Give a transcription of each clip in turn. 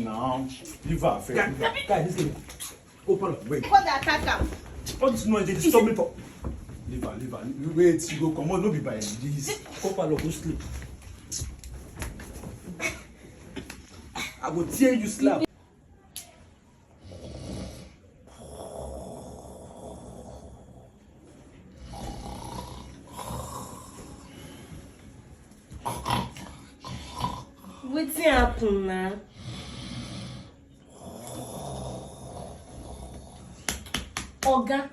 Now, leave her. Guy, this thing. Open up. Wait. What the attacker? All this noise, they disturb me for. Leave her. Wait, you go come on, no be by this. Open up, go sleep. I will tear you slap. Wetin happen now? Oga.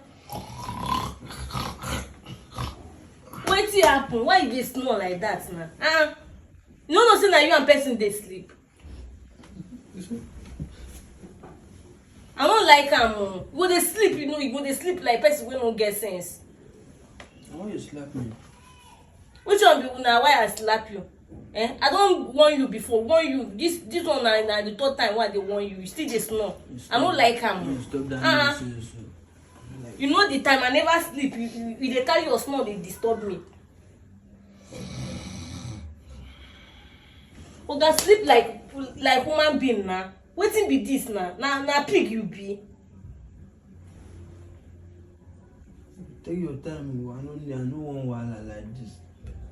Wetin happen? Why you dey snore like that now? You no know say na you and person dey sleep. I don't like am. You go dey sleep, you know, you go dey sleep like person wey no get sense. Why you slap me? Which one be una why I slap you? I don't warn you before. Warn you. This one na the third time why they warn you. You still dey snore. I don't like am. Stop that. You know the time I never sleep. You dey carry your snore, they disturb me. Oga sleep like human being na. Wetin be this na? Na pig you be. Take your time. I no want wahala like this.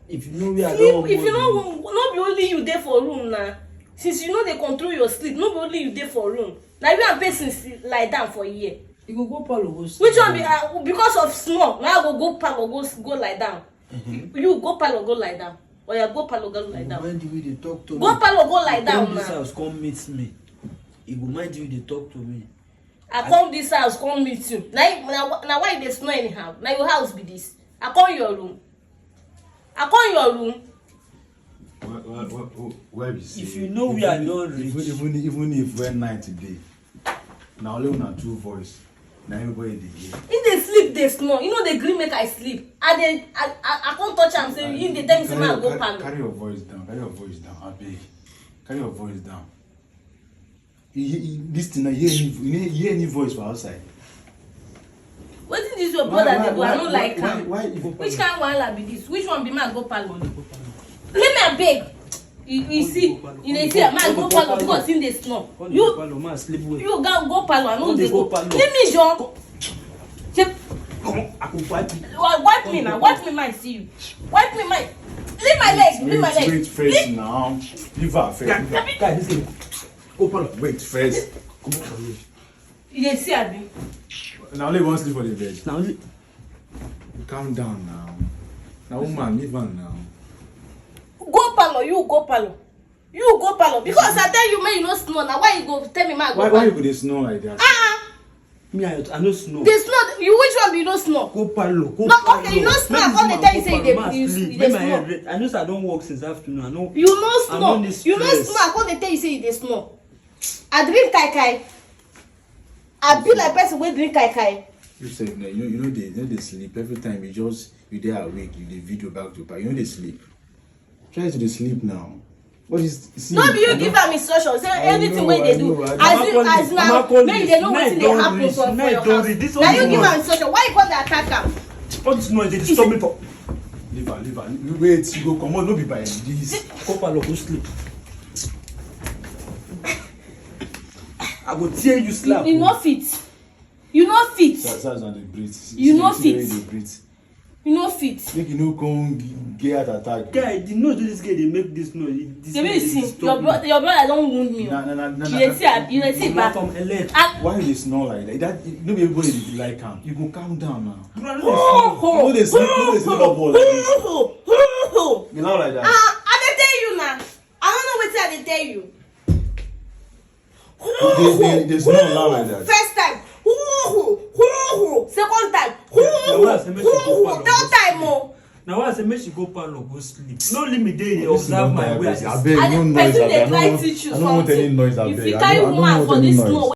If you know where I sleep, don't if you know, not be only you there for room na. Since you know they control your sleep, not be only you there for room. Now you and person lie down for a year. You go parlor go sleep. Which one be because of snore? Now go parlor go lie down. You go parlor go lie down. Or you go parlor go lie down. Mind the way they talk to me. Go parlor go lie down Come this now. house, come meet me. You go mind the way they talk to me. I come this house, come meet you. Now why they snore anyhow? Now your house be this. I come your room. Where we see? If you know we are not rich. Even if we're night today, now only una two voice. Now everybody dey hear. If they sleep, they snore. You know they gree make I sleep. I can't touch am. Say in the time say I go pan. Carry your voice down. Abeg. Carry your voice down. This thing, you hear any voice for outside? Wetin this your brother dey do? I no like am. Why? Which kind wahala be this? Which one be my go parlour? Let me abeg. You see, you dey see my go parlour because him dey snore. You go parlour. I no dey go. Leave me John. Wipe me now. Wipe me mind see you. Wipe me mind. Leave my leg. Leave my leg. Wait first now. Leave her first. Guy, this thing. Open up. Wait first. Come on for me. You dey see abi? Now only one sleep for the bed. Now only. Calm down now. Now woman, leave her now. Go parlour. You go parlour. Because I tell you, man, you no snore. Now why you go tell me, man? Why you go dey snore like that? Me, I no snore. They snore. You which one be you no snore? Go parlor. No, okay, you no snore. I come dey tell you say you dey snore. I know I don't work since afternoon. I know. You no snore. You no stress. snore. I come dey tell you say you dey snore. I drink kai kai. I be like person wey drink kai kai. You say no, you know they sleep every time. You dey awake. You dey video back to back. You know they sleep. Try to dey sleep now. What is? See, No be you give am instruction. Say anything wey they do. As now, make they know wetin dey happen for your house. Now you give am instruction. Why you come dey attack am? all this noise they disturb me for. Leave her. Wait, you go come on. No be by this. Go parlor, go sleep. I go tear you slap. You no fit. That's on the breathe. You no fit. Make you no come get heart attack. Guy, the noise this guy they make this noise. The way you see, your brother don't wound me. No. You see back. Why you snore like that? No be everybody like him. You go calm down now. No they sleep up all like this. You know like that. I dey tell you now. I don't know wetin I dey tell you. They snore loud like that. First time. Second time. Third time more. Now I say make she go parlor go sleep. No leave me there observe my way. I beg no noise. I don't want any noise. If you carry woman for this small